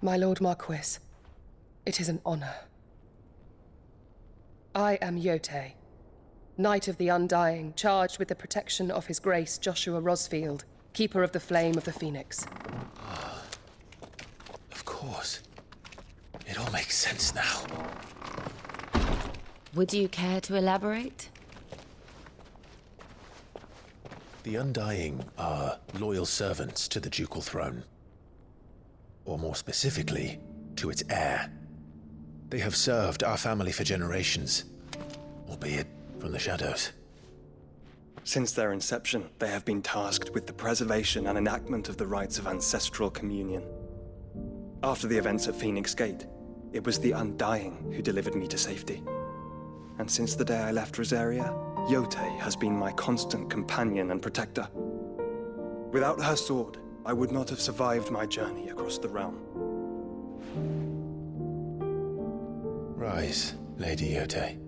My Lord Marquis, it is an honor. I am Yote, Knight of the Undying, charged with the protection of His Grace Joshua Rosfield, Keeper of the Flame of the Phoenix. Of course. It all makes sense now. Would you care to elaborate? The Undying are loyal servants to the ducal throne. Or more specifically, to its heir. They have served our family for generations, albeit from the shadows. Since their inception, they have been tasked with the preservation and enactment of the rites of ancestral communion. After the events at Phoenix Gate, it was the Undying who delivered me to safety. And since the day I left Rosaria, Yote has been my constant companion and protector. Without her sword, I would not have survived my journey across the realm. Rise, Lady Yote.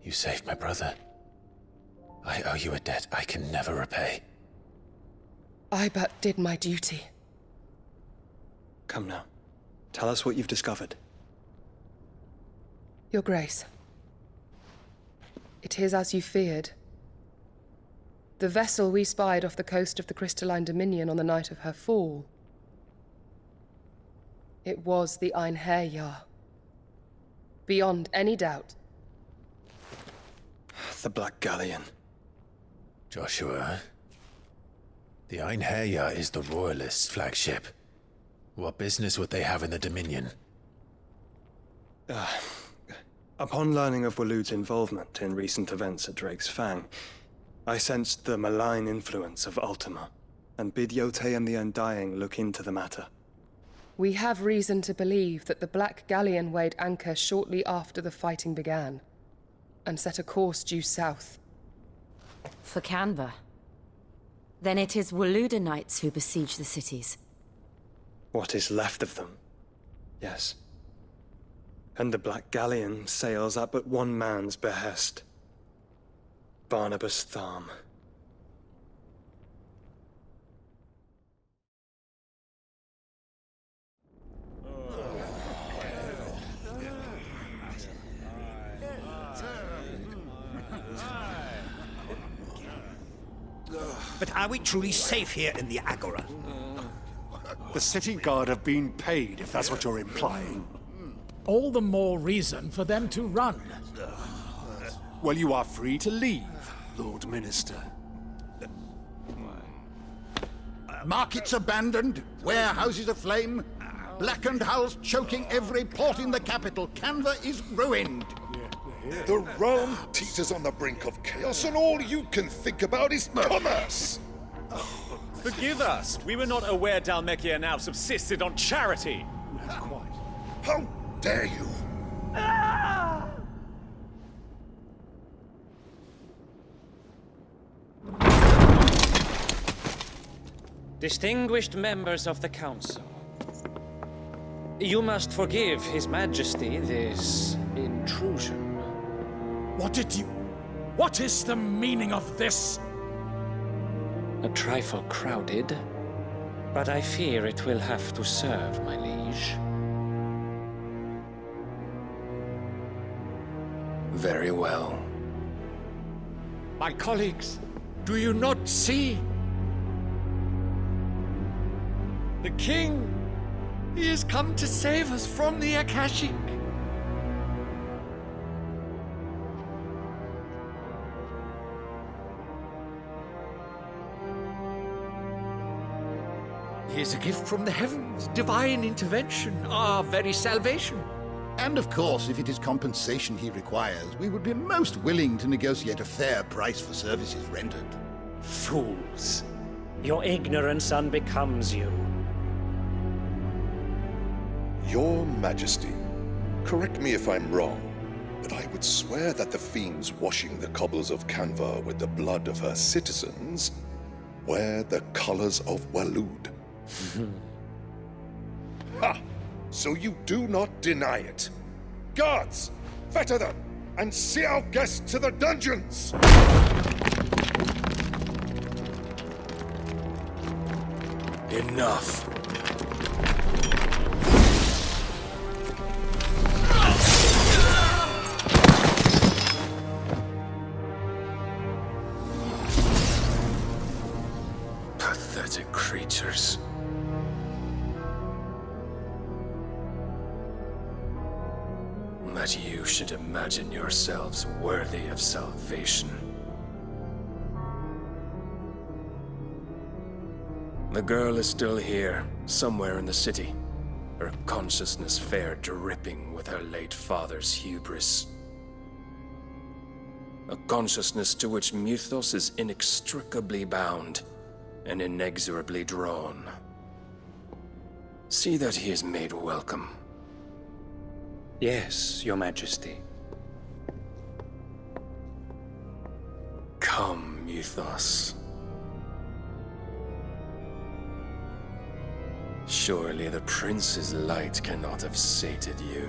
You saved my brother. I owe you a debt I can never repay. I but did my duty. Come now. Tell us what you've discovered. Your Grace. It is as you feared. The vessel we spied off the coast of the Crystalline Dominion on the night of her fall. It was the Einherjar. Beyond any doubt. The Black Galleon. Joshua, the Einherjar is the Royalists' flagship. What business would they have in the Dominion? Upon learning of Waloed's involvement in recent events at Drake's Fang, I sensed the malign influence of Ultima, and bid Yote and the Undying look into the matter. We have reason to believe that the Black Galleon weighed anchor shortly after the fighting began, and set a course due south. For Canva. Then it is Waloed knights who besiege the cities. What is left of them, yes. And the Black Galleon sails at but one man's behest. Barnabas Tharm. But are we truly safe here in the Agora? The city guard have been paid, if that's what you're implying. All the more reason for them to run. Well, you are free to leave, Lord Minister. Markets abandoned, warehouses aflame, blackened hulls choking every port in the capital. Canva is ruined. The realm teeters on the brink of chaos, and all you can think about is commerce! Forgive us. We were not aware Dhalmekia now subsisted on charity. How dare you! Distinguished members of the Council, you must forgive His Majesty this intrusion. What is the meaning of this? A trifle crowded, but I fear it will have to serve, my liege. Very well. My colleagues, do you not see? The King! He has come to save us from the Akashic! He is a gift from the heavens, divine intervention, our very salvation. And of course, if it is compensation he requires, we would be most willing to negotiate a fair price for services rendered. Fools! Your ignorance unbecomes you. Your Majesty, correct me if I'm wrong, but I would swear that the fiends washing the cobbles of Canva with the blood of her citizens wear the colors of Waloed. Ha! So you do not deny it. Guards, fetter them, and see our guests to the dungeons! Enough. Pathetic creatures. That you should imagine yourselves worthy of salvation. The girl is still here, somewhere in the city. Her consciousness fair dripping with her late father's hubris. A consciousness to which Mythos is inextricably bound and inexorably drawn. See that he is made welcome. Yes, Your Majesty. Come, Mythos. Surely the prince's light cannot have sated you.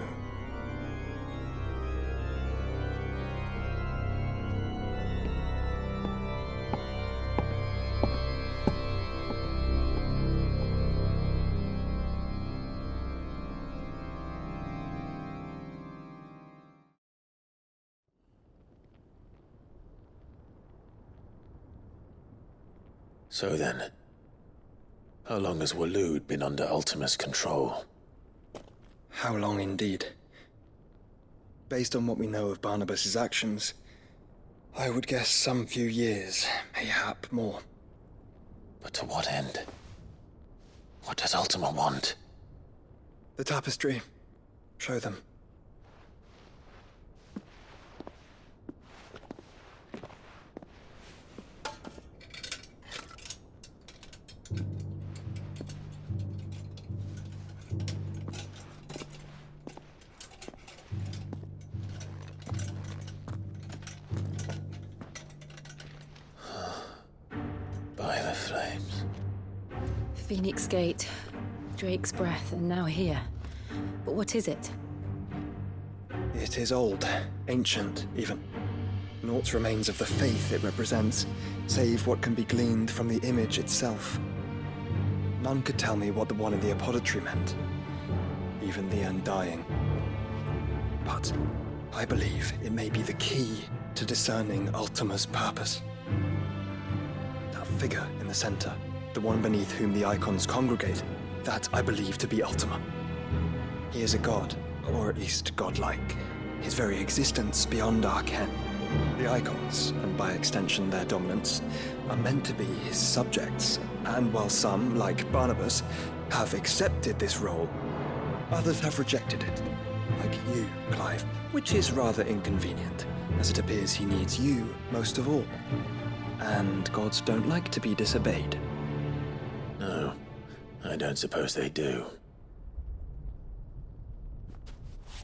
So then, how long has Waloed been under Ultima's control? How long indeed? Based on what we know of Barnabas's actions, I would guess some few years, mayhap more. But to what end? What does Ultima want? The tapestry. Show them. By the flames. Phoenix Gate, Drake's Breath, and now here. But what is it? It is old, ancient, even. Naught remains of the faith it represents, save what can be gleaned from the image itself. None could tell me what the one in the apothecary meant, even the Undying. But I believe it may be the key to discerning Ultima's purpose. That figure in the center, the one beneath whom the icons congregate, that I believe to be Ultima. He is a god, or at least godlike, his very existence beyond our ken. The icons, and by extension their dominance, are meant to be his subjects, and while some, like Barnabas, have accepted this role, others have rejected it, like you, Clive, which is rather inconvenient, as it appears he needs you most of all. And gods don't like to be disobeyed. No, I don't suppose they do.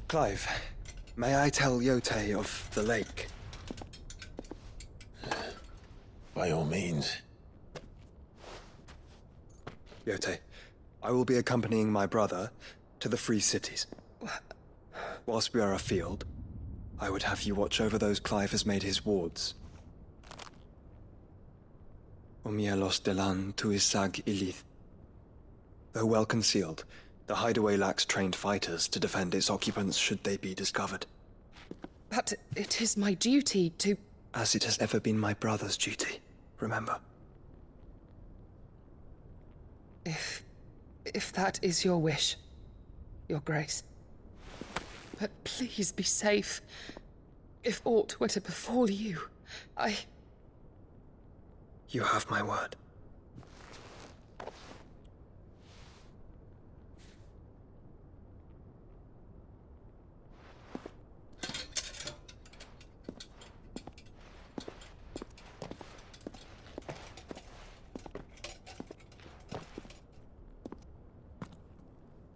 Clive, may I tell Yote of the lake? By all means. Yote, I will be accompanying my brother to the Free Cities. Whilst we are afield, I would have you watch over those Clive has made his wards. Omielos delan tuisag ilith. Though well concealed, the hideaway lacks trained fighters to defend its occupants should they be discovered. But it is my duty to... As it has ever been my brother's duty, remember. If that is your wish, Your Grace. But please be safe. If aught were to befall you, You have my word.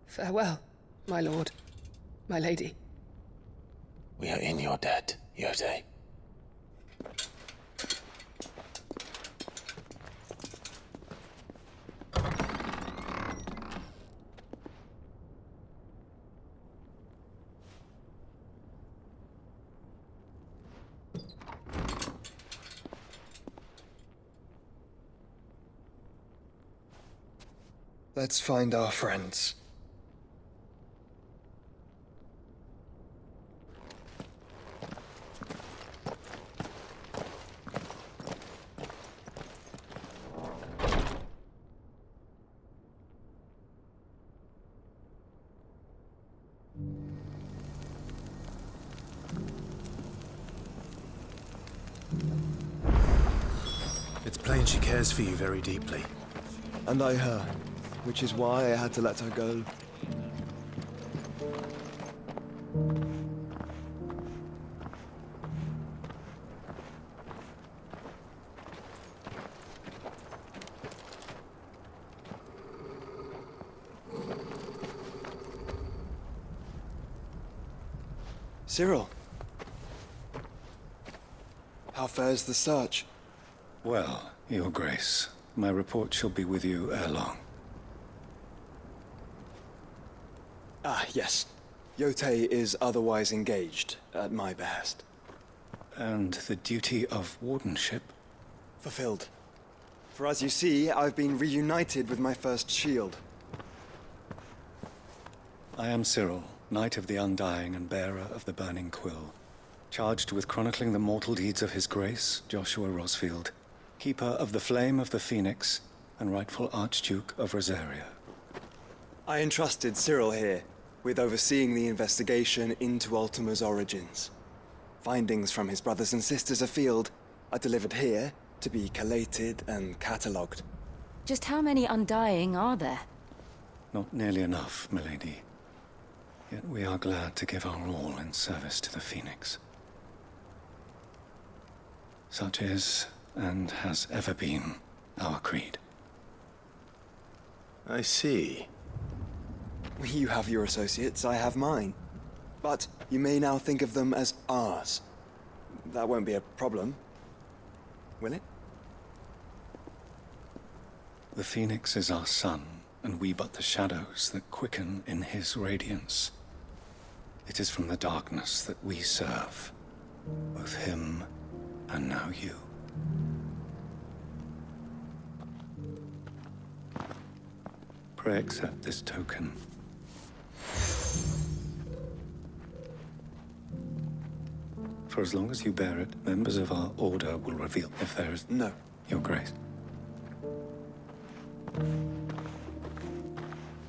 Farewell, my lord, my lady. We are in your debt, Yote. Let's find our friends. It's plain she cares for you very deeply. And I her, which is why I had to let her go. Cyril. How fares the search? Well, Your Grace, my report shall be with you ere long. Ah, yes. Yotei is otherwise engaged, at my behest. And the duty of wardenship? Fulfilled. For as you see, I've been reunited with my first shield. I am Cyril, Knight of the Undying and bearer of the Burning Quill, charged with chronicling the mortal deeds of His Grace, Joshua Rosfield, Keeper of the Flame of the Phoenix, and rightful Archduke of Rosaria. I entrusted Cyril here with overseeing the investigation into Ultima's origins. Findings from his brothers and sisters afield are delivered here to be collated and catalogued. Just how many Undying are there? Not nearly enough, milady. Yet we are glad to give our all in service to the Phoenix. Such is, and has ever been, our creed. I see. You have your associates, I have mine. But you may now think of them as ours. That won't be a problem, will it? The Phoenix is our sun, and we but the shadows that quicken in his radiance. It is from the darkness that we serve, both him and now you. Pray accept this token. For as long as you bear it, members of our order will reveal if there is... No. Your Grace.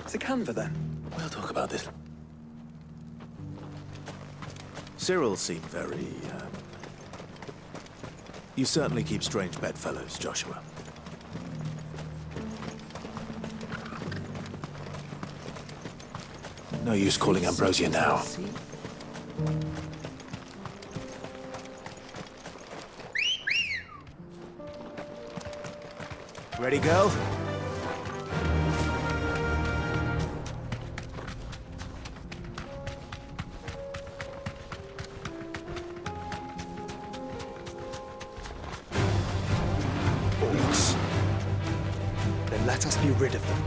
It's a canva, then. We'll talk about this. Cyril seemed very, You certainly keep strange bedfellows, Joshua. No use calling Ambrosia now. Ready, girl? Orcs. Then let us be rid of them.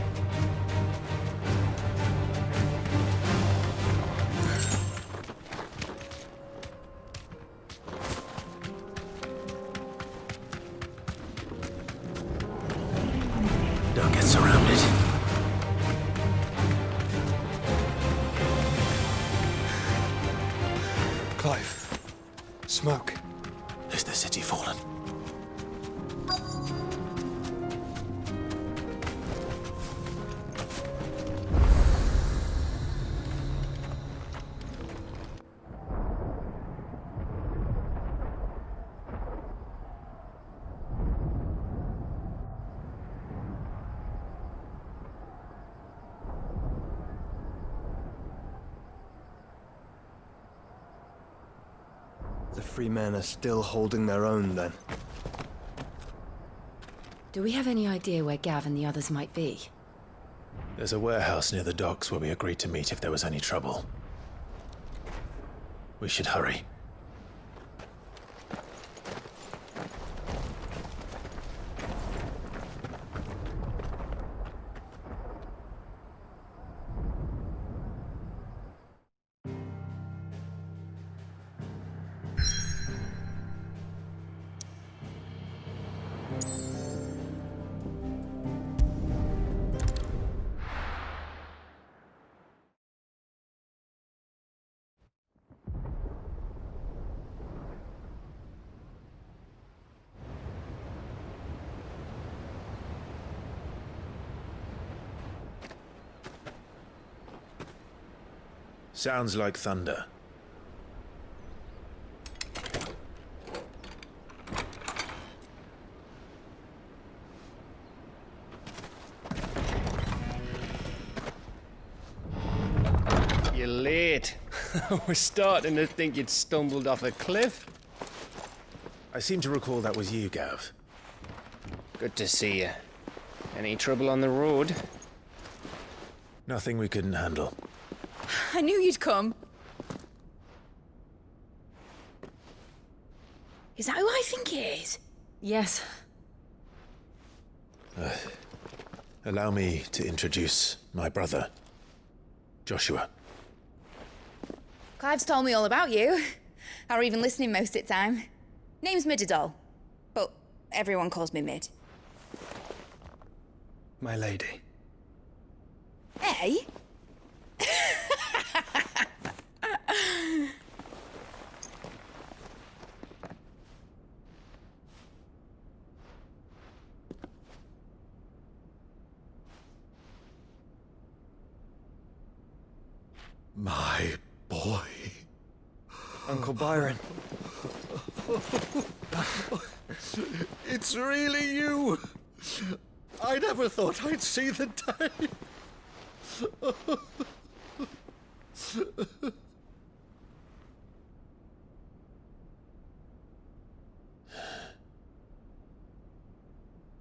Don't get surrounded. Clive. Smoke. Is the city fallen? The free men are still holding their own, then. Do we have any idea where Gav and the others might be? There's a warehouse near the docks where we agreed to meet if there was any trouble. We should hurry. Sounds like thunder. You're late. We're starting to think you'd stumbled off a cliff. I seem to recall that was you, Gav. Good to see you. Any trouble on the road? Nothing we couldn't handle. I knew you'd come. Is that who I think it is? Yes. Allow me to introduce my brother, Joshua. Clive's told me all about you. Or even listening most of the time. Name's Midadol, but everyone calls me Mid. My lady. Hey? My boy. Uncle Byron. It's really you. I never thought I'd see the day.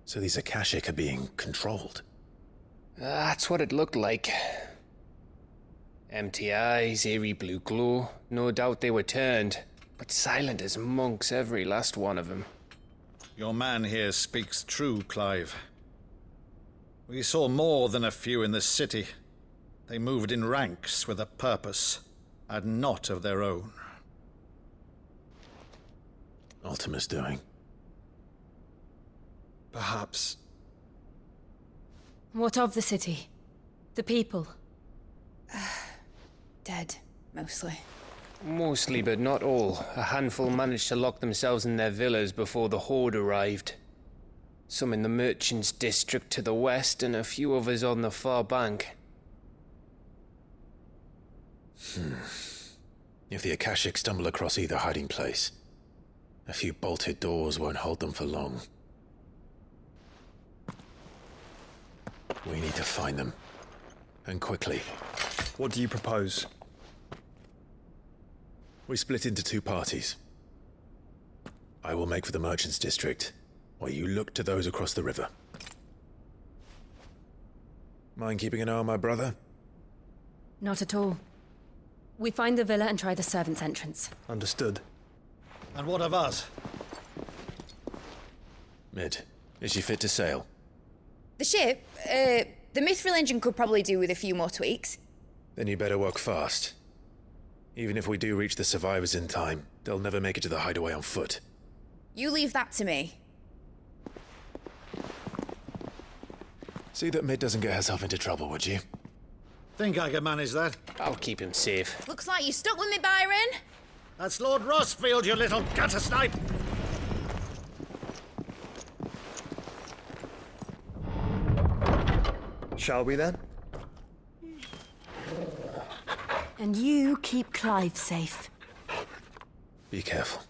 So these Akashic are being controlled? That's what it looked like. Empty eyes, eerie blue glow. No doubt they were turned, but silent as monks, every last one of them. Your man here speaks true, Clive. We saw more than a few in this city. They moved in ranks with a purpose, and not of their own. Ultima's doing. Perhaps. What of the city? The people? Dead, mostly. Mostly, but not all. A handful managed to lock themselves in their villas before the Horde arrived. Some in the Merchants' District to the west, and a few others on the far bank. If the Akashic stumble across either hiding place, a few bolted doors won't hold them for long. We need to find them. And quickly. What do you propose? We split into two parties. I will make for the Merchants' District, while you look to those across the river. Mind keeping an eye on my brother? Not at all. We find the villa and try the servants' entrance. Understood. And what of us? Mid, is she fit to sail? The ship, the Mithril engine could probably do with a few more tweaks. Then you better work fast. Even if we do reach the survivors in time, they'll never make it to the hideaway on foot. You leave that to me. See that Mid doesn't get herself into trouble, would you? Think I can manage that? I'll keep him safe. Looks like you stuck with me, Byron. That's Lord Rossfield, you little gutter snipe! Shall we then? And you keep Clive safe. Be careful.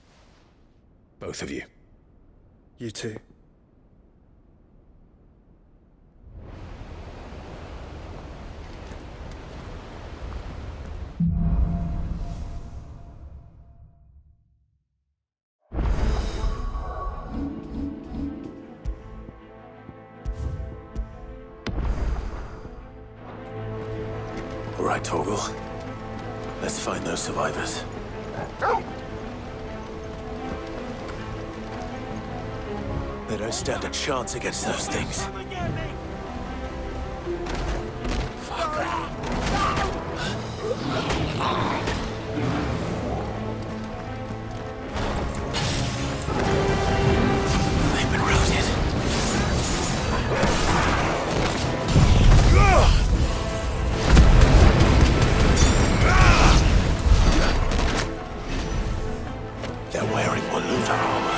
Both of you. You too. All right, Torgal. Let's find those survivors. They don't stand a chance against those things. They've been routed. They're wearing Waluta armor.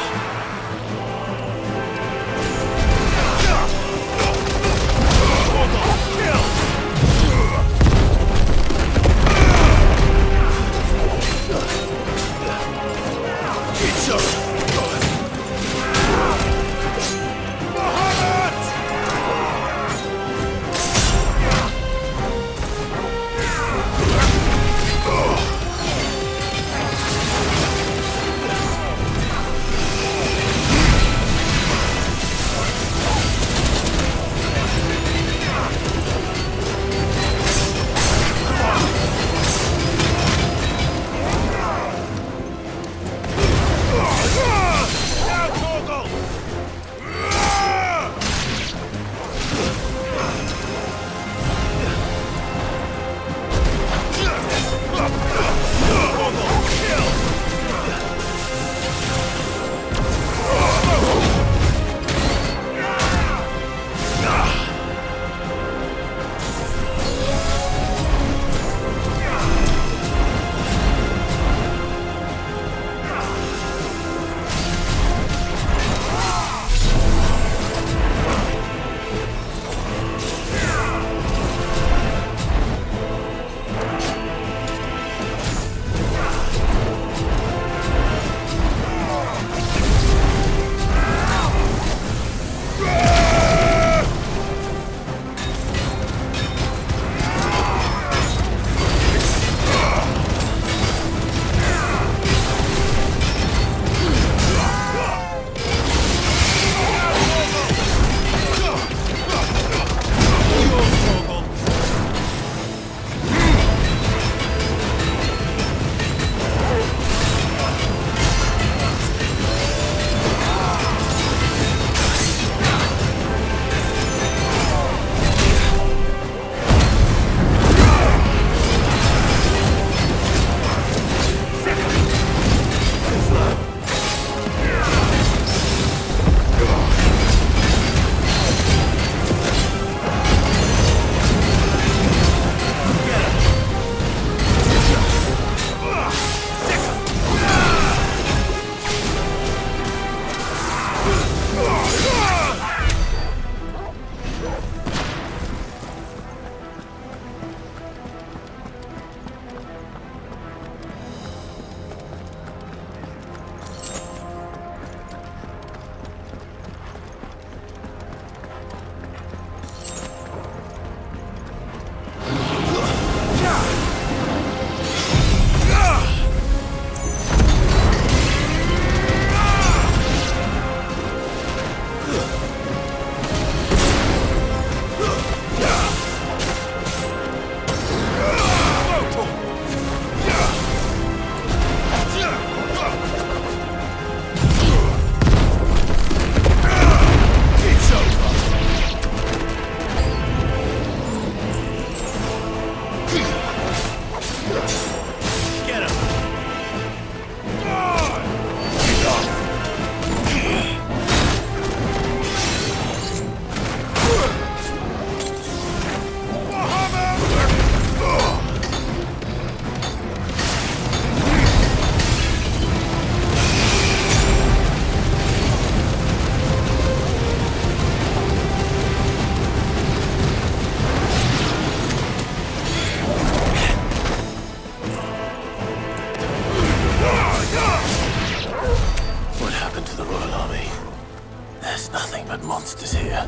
monsters here.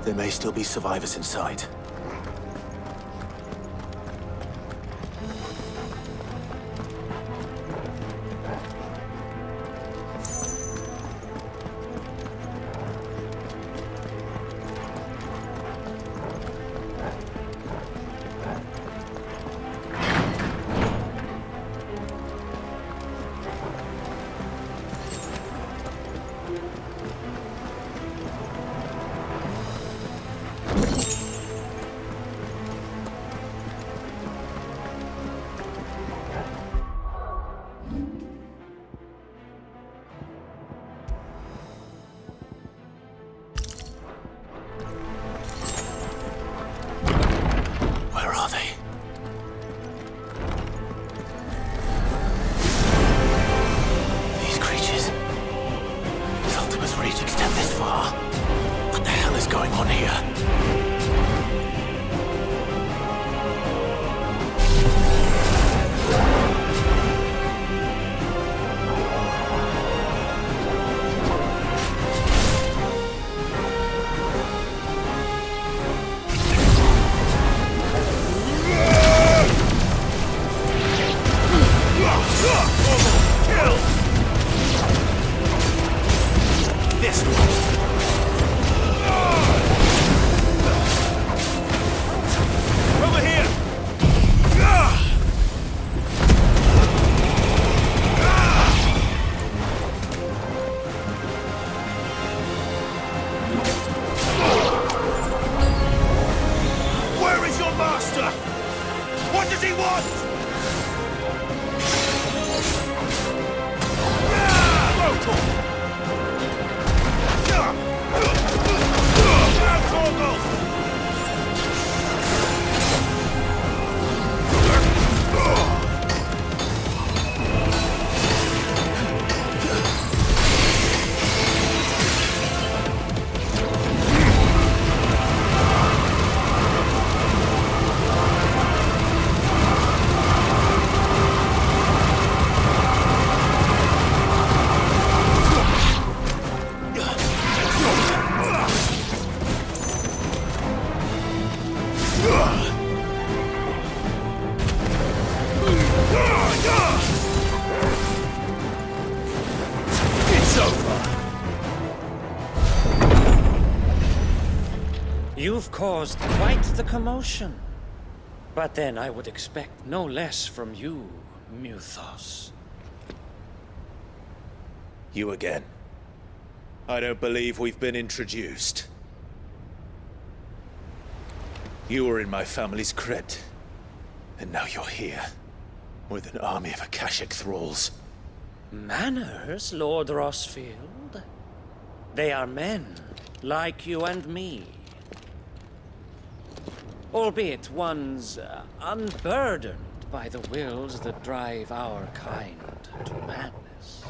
There may still be survivors inside. You've caused quite the commotion. But then I would expect no less from you, Muthos. You again. I don't believe we've been introduced. You were in my family's crypt, and now you're here, with an army of Akashic thralls. Manners, Lord Rosfield? They are men, like you and me. Albeit ones unburdened by the wills that drive our kind to madness.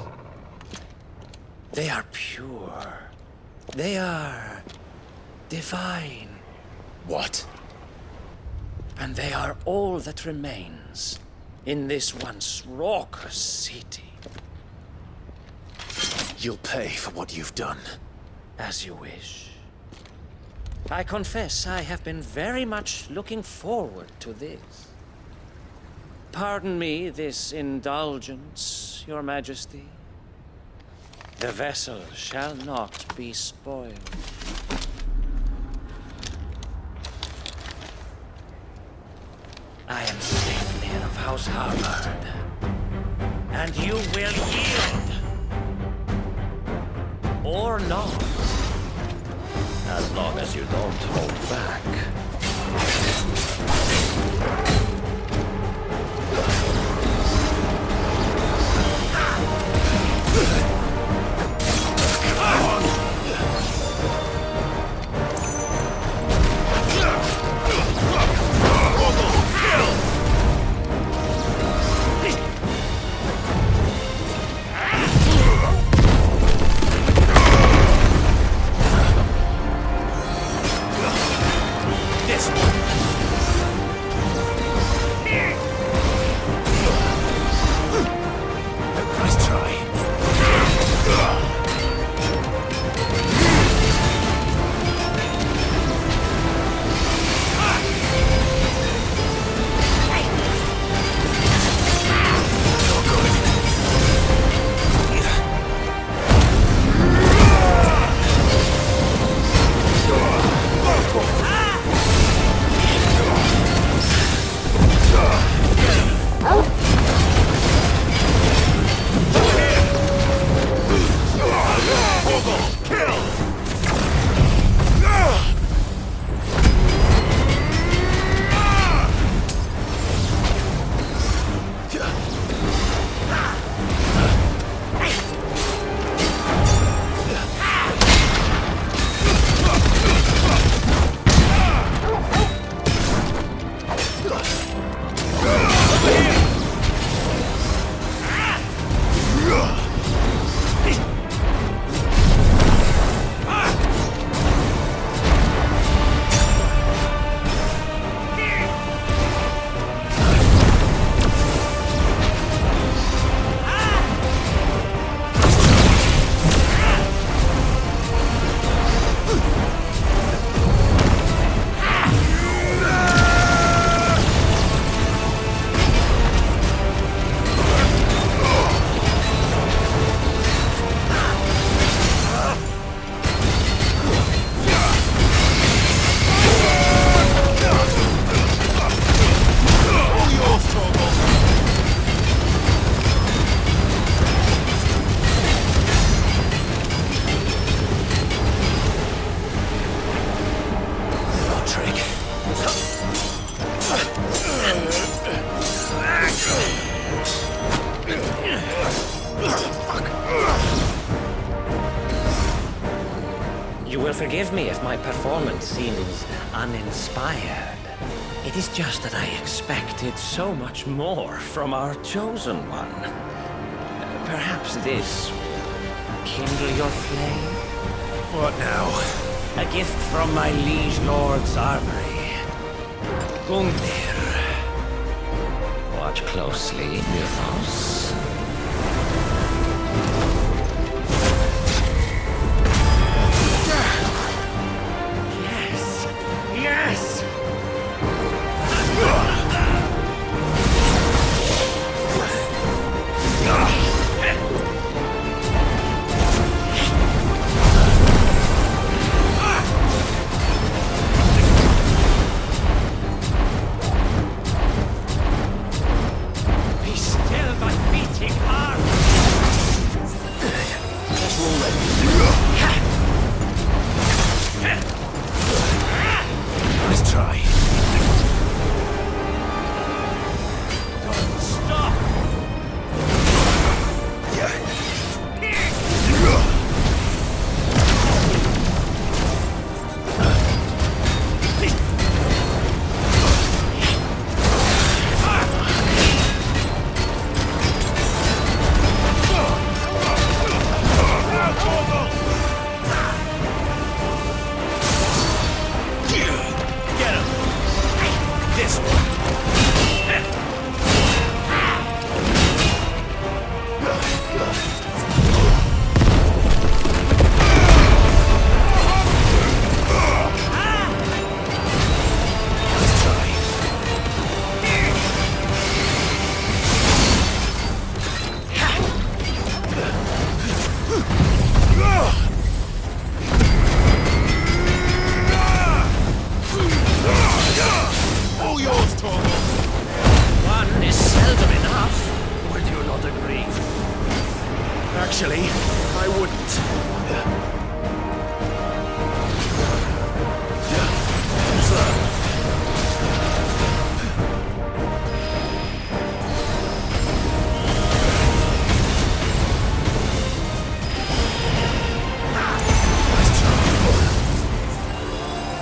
They are pure. They are divine. What? And they are all that remains in this once raucous city. You'll pay for what you've done. As you wish. I confess I have been very much looking forward to this. Pardon me this indulgence, Your Majesty. The vessel shall not be spoiled. I am Sleipnir of House Harvard, and you will yield. Or not. As long as you don't hold back. Forgive me if my performance seems uninspired. It is just that I expected so much more from our chosen one. Perhaps this will kindle your flame? What now? A gift from my liege lord's armory. Gungnir. Watch closely, Mythos. Yes! Yes! Be still, my beating heart! Let's try. Don't stop! Get him! This one. All yours, Torgo! One is seldom enough. Would you not agree? Actually, I wouldn't.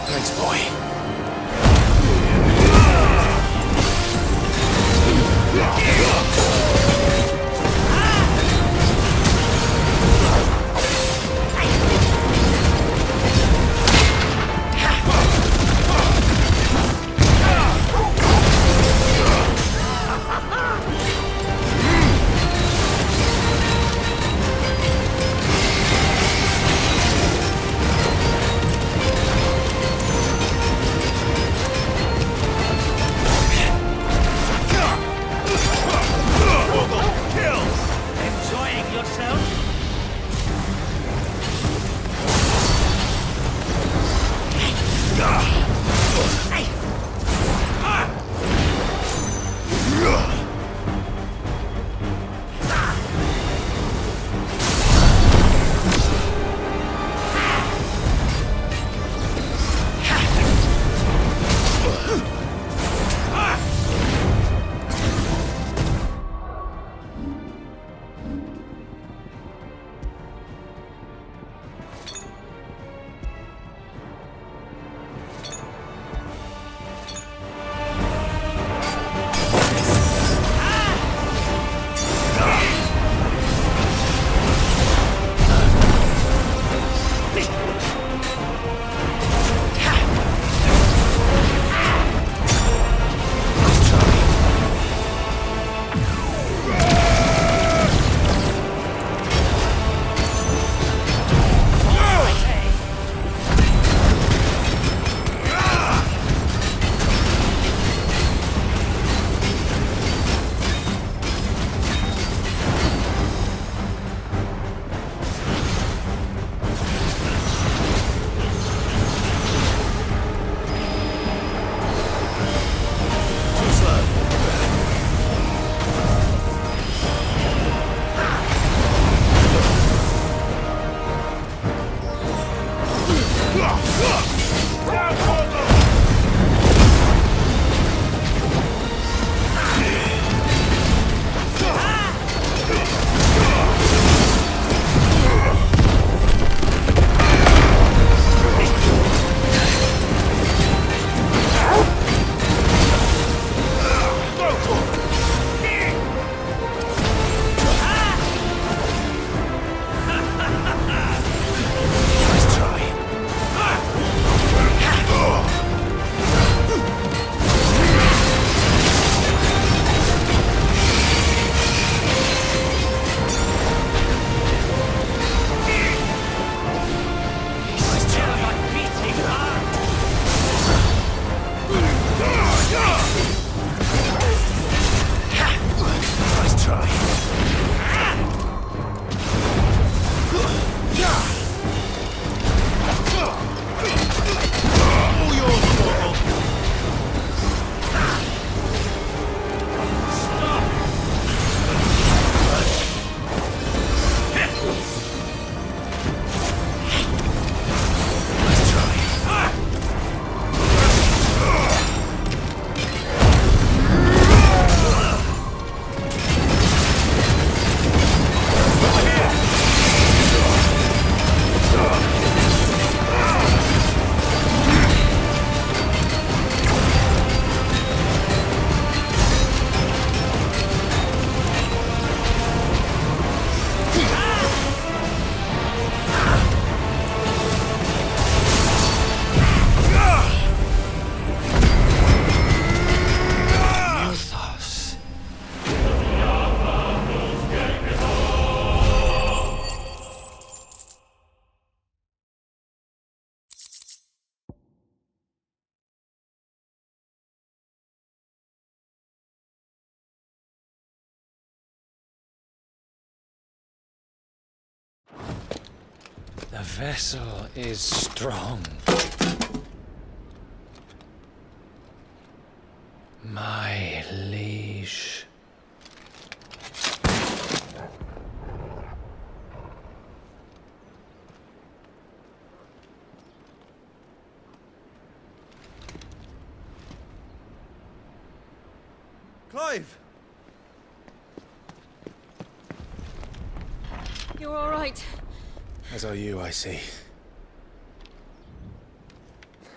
Thanks, boy. The vessel is strong. My liege. Clive! You're all right. As are you, I see.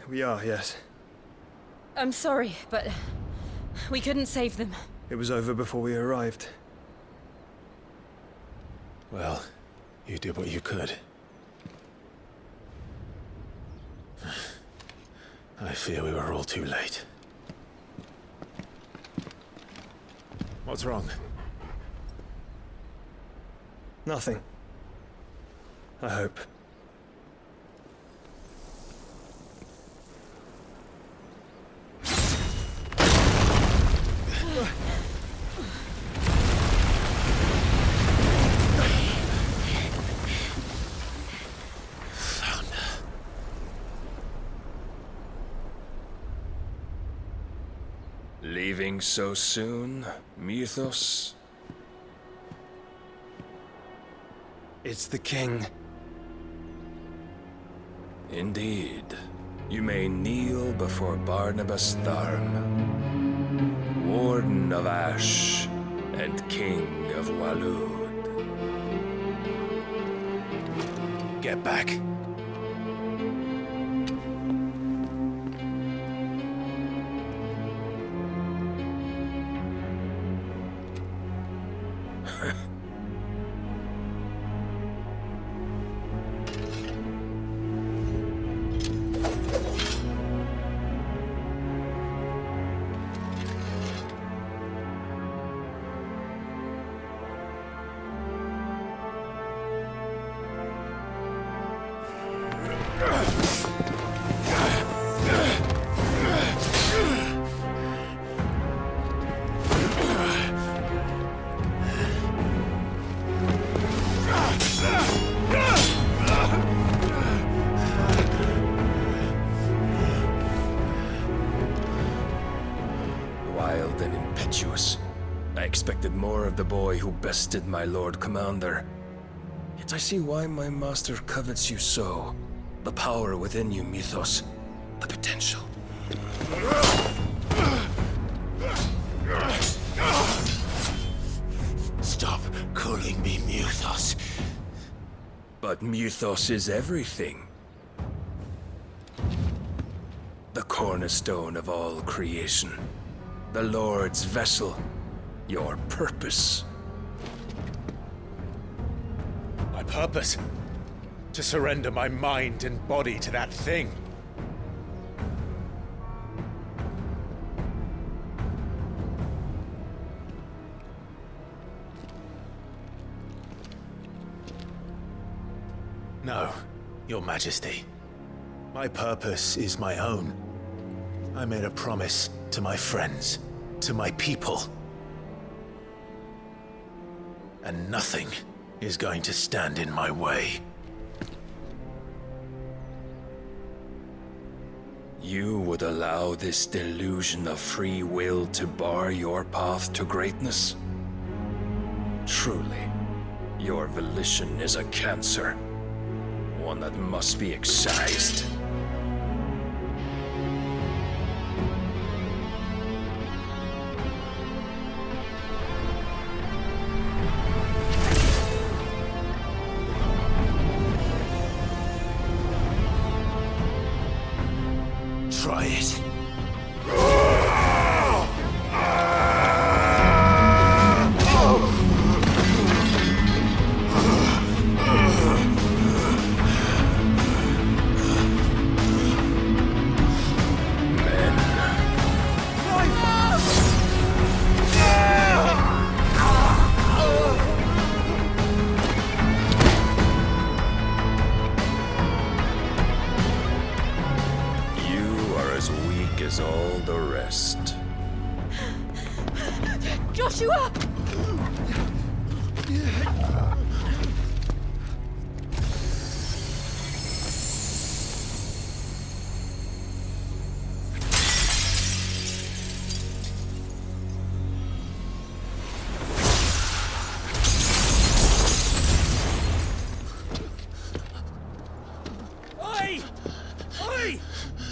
We are, yes. I'm sorry, but we couldn't save them. It was over before we arrived. Well, you did what you could. I fear we were all too late. What's wrong? Nothing. I hope. Leaving so soon, Mythos? It's the king. Indeed. You may kneel before Barnabas Tharm, Warden of Ash and King of Waloed. Get back. Wild and impetuous. I expected more of the boy who bested my Lord Commander. Yet I see why my master covets you so. The power within you, Mythos. The potential. Stop calling me Mythos. But Mythos is everything. The cornerstone of all creation. The Lord's vessel. Your purpose. My purpose? To surrender my mind and body to that thing. No, Your Majesty. My purpose is my own. I made a promise to my friends, to my people. And nothing is going to stand in my way. You would allow this delusion of free will to bar your path to greatness? Truly, your volition is a cancer. One that must be excised. Try it. As all the rest. Joshua!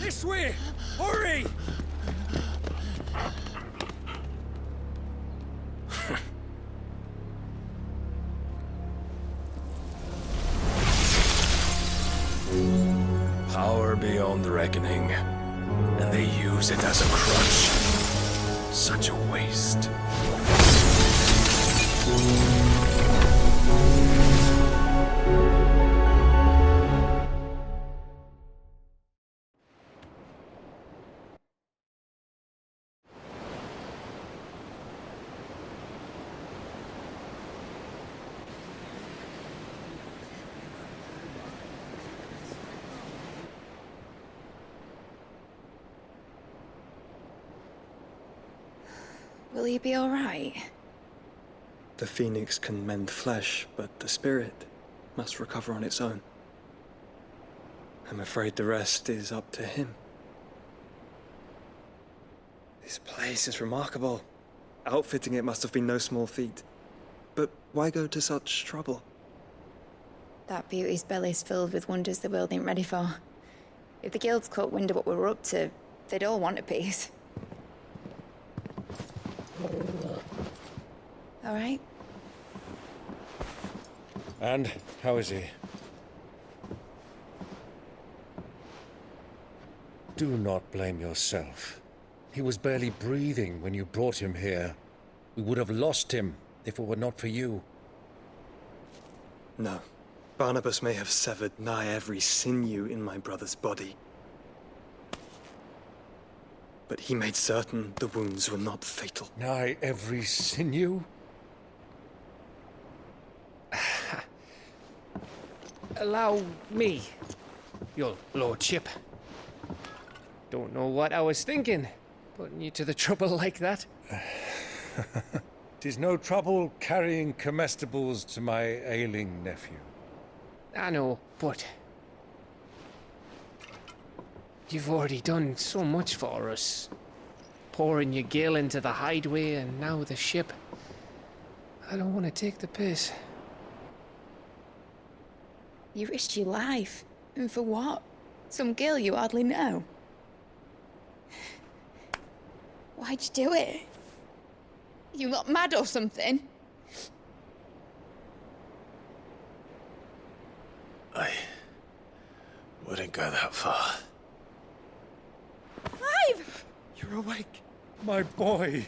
This way! Hurry! Power beyond reckoning, and they use it as a crutch. Such a waste. Will he be all right? The phoenix can mend flesh, but the spirit must recover on its own. I'm afraid the rest is up to him. This place is remarkable. Outfitting it must have been no small feat. But why go to such trouble? That beauty's belly's filled with wonders the world ain't ready for. If the guilds caught wind of what we were up to, they'd all want a piece. All right? And how is he? Do not blame yourself. He was barely breathing when you brought him here. We would have lost him if it were not for you. No. Barnabas may have severed nigh every sinew in my brother's body. But he made certain the wounds were not fatal. Nigh every sinew? Allow me, your lordship. Don't know what I was thinking, putting you to the trouble like that. 'Tis no trouble carrying comestibles to my ailing nephew. I know, but you've already done so much for us. Pouring your gale into the hideaway and now the ship. I don't want to take the piss. You risked your life. And for what? Some girl you hardly know. Why'd you do it? You lot mad or something? I wouldn't go that far. Clive! You're awake. My boy.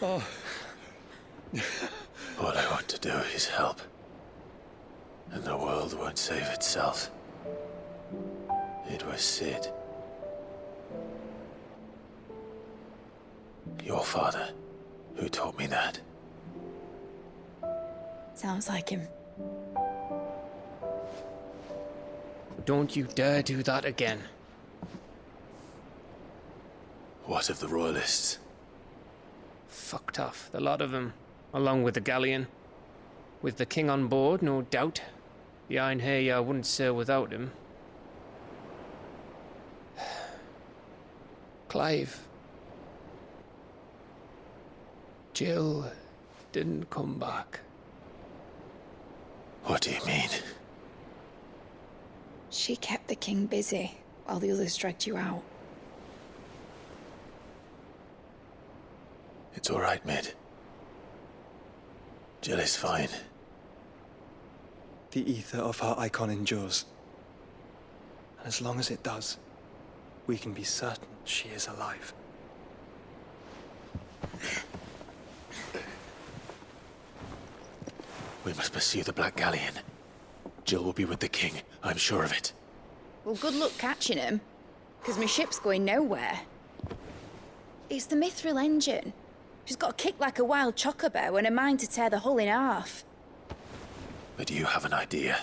Oh. All I want to do is help. And the world won't save itself. It was Sid. Your father, who taught me that. Sounds like him. Don't you dare do that again. What of the Royalists? Fucked off, the lot of them, along with the galleon. With the king on board, no doubt. The Iron Hair I wouldn't sail without him. Clive. Jill didn't come back. What do you mean? She kept the king busy while the others dragged you out. It's all right, Mid. Jill is fine. The ether of her icon endures. And as long as it does, we can be certain she is alive. We must pursue the Black Galleon. Jill will be with the king, I'm sure of it. Well, good luck catching him, because my ship's going nowhere. It's the Mithril engine. She's got a kick like a wild chocobo and a mind to tear the hull in half. But do you have an idea?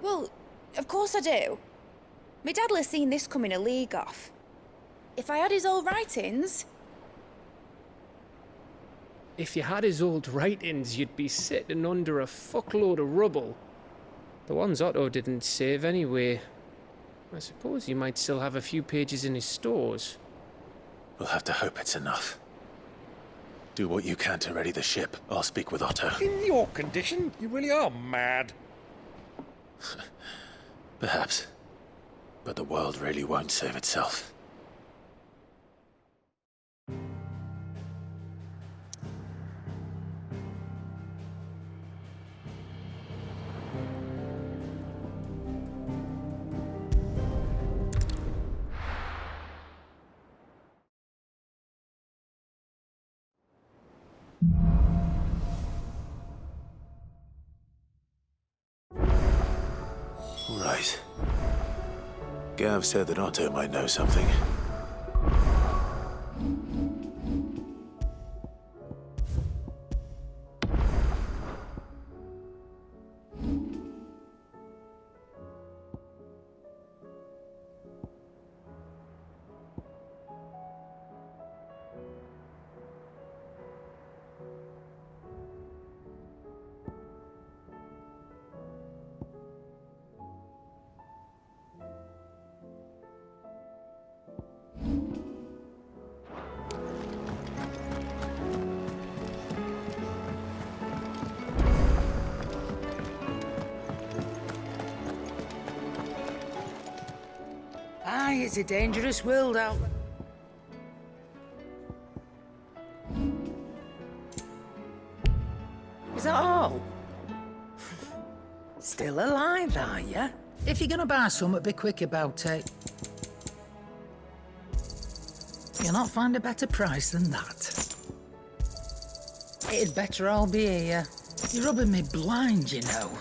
Well, of course I do. My dad'll have seen this coming a league off. If I had his old writings... If you had his old writings, you'd be sitting under a fuckload of rubble. The ones Otto didn't save anyway. I suppose you might still have a few pages in his stores. We'll have to hope it's enough. Do what you can to ready the ship. I'll speak with Otto. In your condition, you really are mad. Perhaps. But the world really won't save itself. Right. Gav said that Otto might know something. Aye, it's a dangerous world out there. Is that all? Still alive, are you? If you're gonna buy something, be quick about it. You'll not find a better price than that. It'd better all be here. You're rubbing me blind, you know.